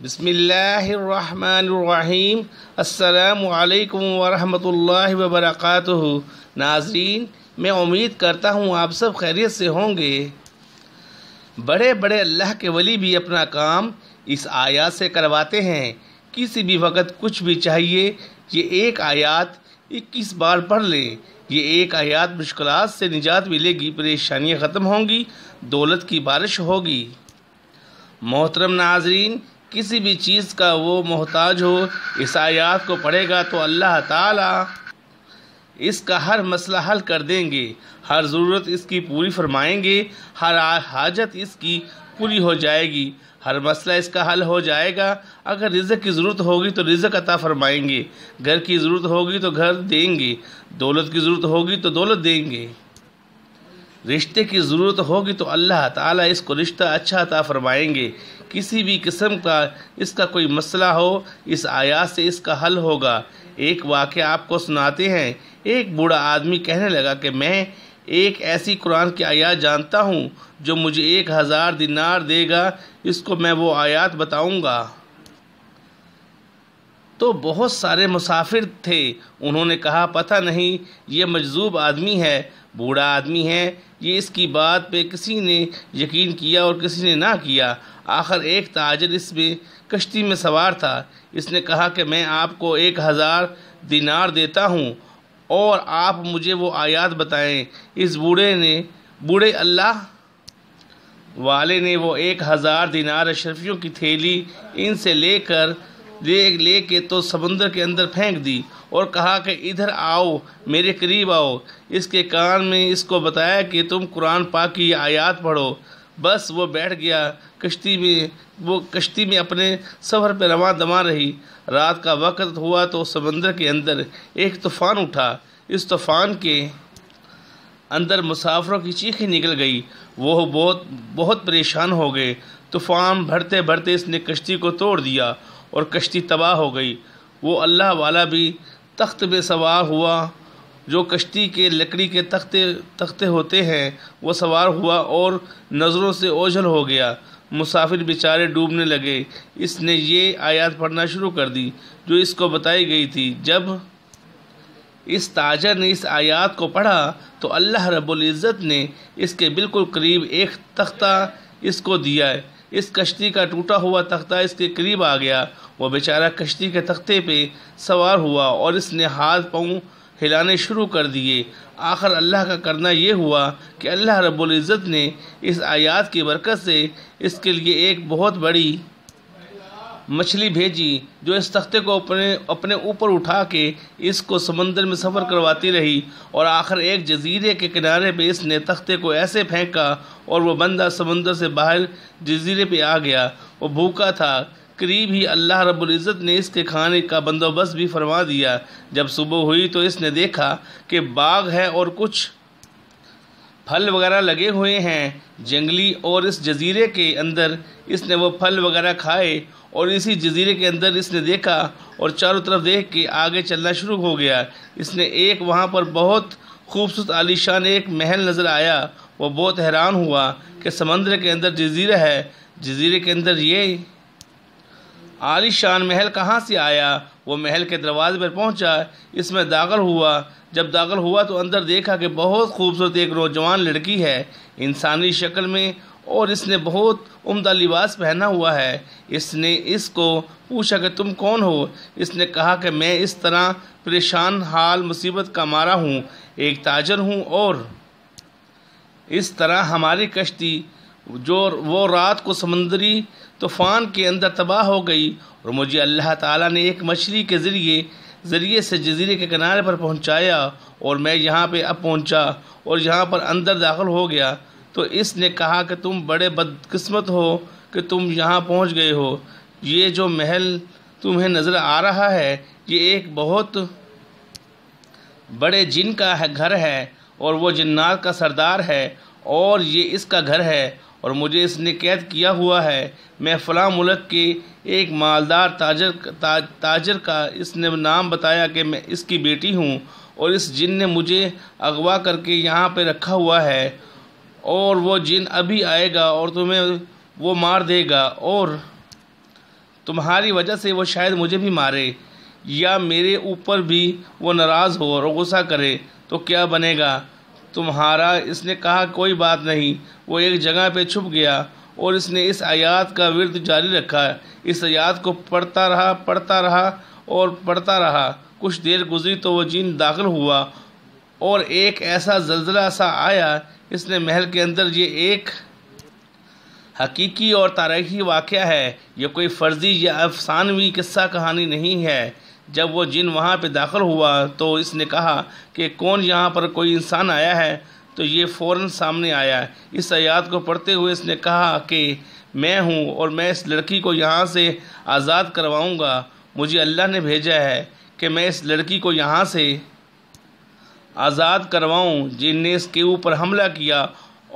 بسم اللہ الرحمن الرحیم۔ السلام علیکم ورحمۃ اللہ وبرکاتہ۔ ناظرین، میں امید کرتا ہوں آپ سب خیریت سے ہوں گے۔ بڑے بڑے اللہ کے ولی بھی اپنا کام اس آیات سے کرواتے ہیں۔ کسی بھی وقت کچھ بھی چاہیے، یہ ایک آیات 21 بار پڑھ لیں۔ یہ ایک آیات مشکلات سے نجات ملے گی، پریشانیاں ختم ہوں گی، دولت کی بارش ہوگی۔ محترم ناظرین، کسی بھی چیز کا وہ محتاج ہو، اس آیات کو پڑھے گا تو اللہ تعالیٰ اس کا ہر مسئلہ حل کر دیں گے، ہر ضرورت اس کی پوری فرمائیں گے، ہر حاجت اس کی پوری ہو جائے گی، ہر مسئلہ اس کا حل ہو جائے گا۔ اگر رزق کی ضرورت ہوگی تو رزق عطا فرمائیں گے، گھر کی ضرورت ہوگی تو گھر دیں گے، دولت کی ضرورت ہوگی تو دولت دیں گے، رشتے کی ضرورت ہوگی تو اللہ تعالیٰ اس کو رشتہ اچھا عطا فرمائیں گے۔ کسی بھی قسم کا اس کا کوئی مسئلہ ہو، اس آیات سے اس کا حل ہوگا۔ ایک واقعہ آپ کو سناتے ہیں۔ ایک بوڑھا آدمی کہنے لگا کہ میں ایک ایسی قرآن کی آیات جانتا ہوں جو مجھے 1000 دینار دے گا، اس کو میں وہ آیات بتاؤں گا۔ تو بہت سارے مسافر تھے، انہوں نے کہا پتہ نہیں، یہ مجذوب آدمی ہے، بوڑھا آدمی ہے، یہ اس کی بات پہ کسی نے یقین کیا اور کسی نے نہ کیا۔ آخر ایک تاجر اس میں کشتی میں سوار تھا، اس نے کہا کہ میں آپ کو 1000 دینار دیتا ہوں اور آپ مجھے وہ آیات بتائیں۔ اس بوڑھے اللہ والے نے وہ 1000 دینار اشرفیوں کی تھیلی ان سے لے کے تو سمندر کے اندر پھینک دی اور کہا کہ ادھر آؤ، میرے قریب آؤ۔ اس کے کان میں اس کو بتایا کہ تم قرآن پاک کی یہ آیات پڑھو۔ بس وہ بیٹھ گیا کشتی میں اپنے سفر پہ رواں دواں رہی۔ رات کا وقت ہوا تو سمندر کے اندر ایک طوفان اٹھا۔ اس طوفان کے اندر مسافروں کی چیخیں نکل گئی، وہ بہت پریشان ہو گئے۔ طوفان بڑھتے بڑھتے اس نے کشتی کو توڑ دیا اور کشتی تباہ ہو گئی۔ وہ اللہ والا بھی تخت میں سوار ہوا، جو کشتی کے لکڑی کے تختے ہوتے ہیں، وہ سوار ہوا اور نظروں سے اوجھل ہو گیا۔ مسافر بیچارے ڈوبنے لگے۔ اس نے یہ آیات پڑھنا شروع کر دی جو اس کو بتائی گئی تھی۔ جب اس تاجر نے اس آیات کو پڑھا تو اللہ رب العزت نے اس کے بالکل قریب ایک تختہ اس کو دیا۔ اس کشتی کا ٹوٹا ہوا تختہ اس کے قریب آ گیا۔ وہ بیچارہ کشتی کے تختے پہ سوار ہوا اور اس نے ہاتھ پاؤں ہلانے شروع کر دیے۔ آخر اللہ کا کرنا یہ ہوا کہ اللہ رب العزت نے اس آیات کی برکت سے اس کے لیے ایک بہت بڑی مچھلی بھیجی، جو اس تختے کو اپنے اوپر اٹھا کے اس کو سمندر میں سفر کرواتی رہی، اور آخر ایک جزیرے کے کنارے پہ اس نے تختے کو ایسے پھینکا اور وہ بندہ سمندر سے باہر جزیرے پہ آ گیا۔ وہ بھوکا تھا، قریب ہی اللہ رب العزت نے اس کے کھانے کا بندوبست بھی فرما دیا۔ جب صبح ہوئی تو اس نے دیکھا کہ باغ ہے اور کچھ پھل وغیرہ لگے ہوئے ہیں جنگلی، اور اس جزیرے کے اندر اس نے وہ پھل وغیرہ کھائے، اور اسی جزیرے کے اندر اس نے دیکھا اور چاروں طرف دیکھ کے آگے چلنا شروع ہو گیا۔ اس نے ایک وہاں پر بہت خوبصورت عالیشان ایک محل نظر آیا۔ وہ بہت حیران ہوا کہ سمندر کے اندر جزیرہ ہے، جزیرے کے اندر یہ عالیشان محل کہاں سے آیا؟ وہ محل کے دروازے پر پہنچا، اس میں داخل ہوا۔ جب داخل ہوا تو اندر دیکھا کہ بہت خوبصورت ایک نوجوان لڑکی ہے انسانی شکل میں، اور اس نے بہت عمدہ لباس پہنا ہوا ہے۔ اس نے اس کو پوچھا کہ تم کون ہو؟ اس نے کہا کہ میں اس طرح پریشان حال مصیبت کا مارا ہوں، ایک تاجر ہوں، اور اس طرح ہماری کشتی وہ رات کو سمندری طوفان کے اندر تباہ ہو گئی، اور مجھے اللہ تعالیٰ نے ایک مچھلی کے ذریعے سے جزیرے کے کنارے پر پہنچایا، اور میں یہاں پہ اب پہنچا اور یہاں پر اندر داخل ہو گیا۔ تو اس نے کہا کہ تم بڑے بدقسمت ہو کہ تم یہاں پہنچ گئے ہو۔ یہ جو محل تمہیں نظر آ رہا ہے، یہ ایک بہت بڑے جن کا گھر ہے، اور وہ جنات کا سردار ہے، اور یہ اس کا گھر ہے، اور مجھے اس نے قید کیا ہوا ہے۔ میں فلاں ملک کے ایک مالدار تاجر کا اس نے نام بتایا کہ میں اس کی بیٹی ہوں، اور اس جن نے مجھے اغوا کر کے یہاں پہ رکھا ہوا ہے، اور وہ جن ابھی آئے گا اور تمہیں وہ مار دے گا، اور تمہاری وجہ سے وہ شاید مجھے بھی مارے یا میرے اوپر بھی وہ ناراض ہو اور غصہ کرے تو کیا بنے گا تمہارا؟ اس نے کہا کوئی بات نہیں۔ وہ ایک جگہ پہ چھپ گیا اور اس نے اس آیات کا ورد جاری رکھا۔ اس آیات کو پڑھتا رہا۔ کچھ دیر گزری تو وہ جن داخل ہوا اور ایک ایسا زلزلہ سا آیا۔ اس نے محل کے اندر، یہ ایک حقیقی اور تاریخی واقعہ ہے، یہ کوئی فرضی یا افسانوی قصہ کہانی نہیں ہے۔ جب وہ جن وہاں پہ داخل ہوا تو اس نے کہا کہ کون یہاں پر کوئی انسان آیا ہے؟ تو یہ فوراً سامنے آیا۔ اس آیات کو پڑھتے ہوئے اس نے کہا کہ میں ہوں اور میں اس لڑکی کو یہاں سے آزاد کرواؤں گا۔ مجھے اللہ نے بھیجا ہے کہ میں اس لڑکی کو یہاں سے آزاد کرواؤں۔ جن نے اس کے اوپر حملہ کیا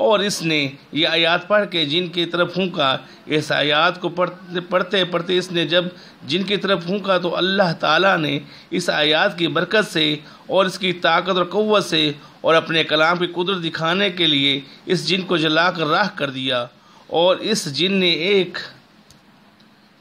اور اس نے یہ آیات پڑھ کے جن کی طرف پھونکا۔ اس آیات کو پڑھتے اس نے جب جن کی طرف پھونکا تو اللہ تعالیٰ نے اس آیات کی برکت سے اور اس کی طاقت اور قوت سے اور اپنے کلام کی قدرت دکھانے کے لیے اس جن کو جلا کر راکھ کر دیا، اور اس جن نے ایک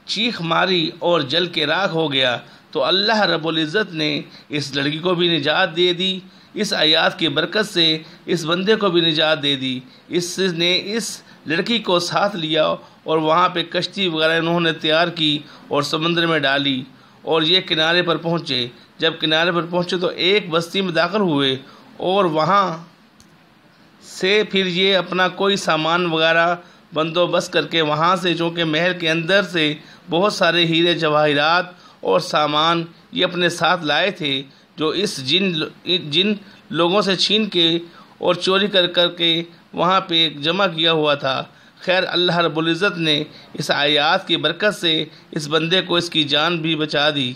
چیخ ماری اور جل کے راکھ ہو گیا۔ تو اللہ رب العزت نے اس لڑکی کو بھی نجات دے دی، اس آیات کی برکت سے اس بندے کو بھی نجات دے دی۔ اس نے اس لڑکی کو ساتھ لیا اور وہاں پہ کشتی وغیرہ انہوں نے تیار کی اور سمندر میں ڈالی اور یہ کنارے پر پہنچے۔ جب کنارے پر پہنچے تو ایک بستی میں داخل ہوئے اور وہاں سے پھر یہ اپنا کوئی سامان وغیرہ بندوبست کر کے وہاں سے، چونکہ محل کے اندر سے بہت سارے ہیرے جواہرات اور سامان یہ اپنے ساتھ لائے تھے جو اس جن لوگوں سے چھین کے اور چوری کر کے وہاں پہ جمع کیا ہوا تھا۔ خیر اللہ رب العزت نے اس آیات کی برکت سے اس بندے کو اس کی جان بھی بچا دی،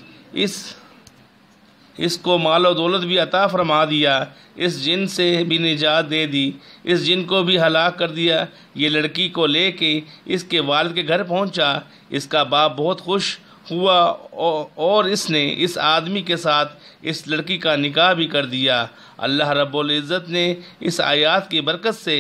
اس کو مال و دولت بھی عطا فرما دیا، اس جن سے بھی نجات دے دی، اس جن کو بھی ہلاک کر دیا۔ یہ لڑکی کو لے کے اس کے والد کے گھر پہنچا۔ اس کا باپ بہت خوش ہوا اور اس نے اس آدمی کے ساتھ اس لڑکی کا نکاح بھی کر دیا۔ اللہ رب العزت نے اس آیات کی برکت سے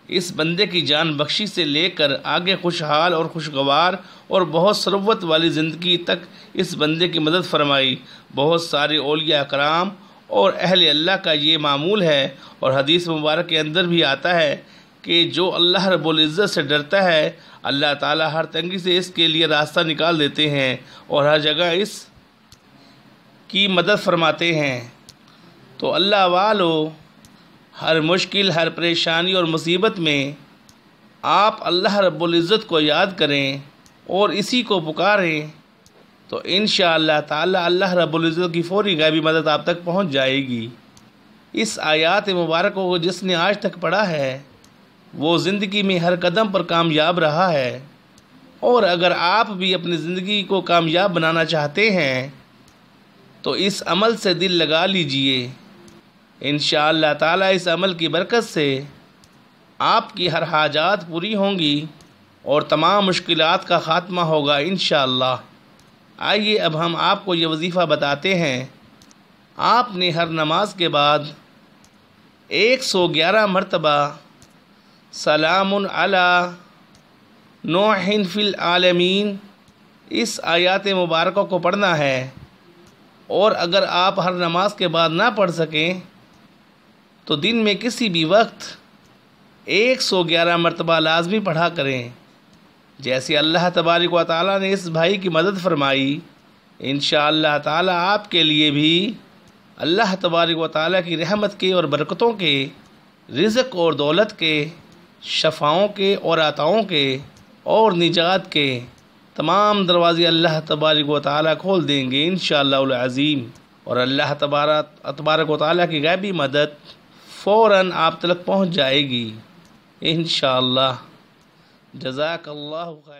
اس بندے کی جان بخشی سے لے کر آگے خوشحال اور خوشگوار اور بہت ثروت والی زندگی تک اس بندے کی مدد فرمائی۔ بہت سارے اولیاء کرام اور اہل اللہ کا یہ معمول ہے، اور حدیث مبارک کے اندر بھی آتا ہے کہ جو اللہ رب العزت سے ڈرتا ہے اللہ تعالیٰ ہر تنگی سے اس کے لیے راستہ نکال دیتے ہیں اور ہر جگہ اس کی مدد فرماتے ہیں۔ تو اللہ والو، ہر مشکل، ہر پریشانی اور مصیبت میں آپ اللہ رب العزت کو یاد کریں اور اسی کو پکاریں تو انشاءاللہ تعالی اللہ رب العزت کی فوری غیبی مدد آپ تک پہنچ جائے گی۔ اس آیات مبارکوں کو جس نے آج تک پڑھا ہے وہ زندگی میں ہر قدم پر کامیاب رہا ہے، اور اگر آپ بھی اپنی زندگی کو کامیاب بنانا چاہتے ہیں تو اس عمل سے دل لگا لیجئے۔ انشاءاللہ تعالی اس عمل کی برکت سے آپ کی ہر حاجات پوری ہوں گی اور تمام مشکلات کا خاتمہ ہوگا انشاءاللہ۔ آئیے اب ہم آپ کو یہ وظیفہ بتاتے ہیں۔ آپ نے ہر نماز کے بعد 111 مرتبہ سلام علی نوح فی العالمین اس آیات مبارکہ کو پڑھنا ہے، اور اگر آپ ہر نماز کے بعد نہ پڑھ سکیں تو دن میں کسی بھی وقت 111 مرتبہ لازمی پڑھا کریں۔ جیسے اللہ تبارک و تعالیٰ نے اس بھائی کی مدد فرمائی، انشاءاللہ تعالیٰ آپ کے لیے بھی اللہ تبارک و تعالیٰ کی رحمت کے اور برکتوں کے، رزق اور دولت کے، شفاؤں کے اور عطاؤں کے اور نجات کے تمام دروازے اللہ تبارک و تعالیٰ کھول دیں گے انشاءاللہ العظیم، اور اللہ تبارک و تعالیٰ کی غیبی مدد فوراً آپ تک پہنچ جائے گی انشاءاللہ۔ جزاک اللہ خیر۔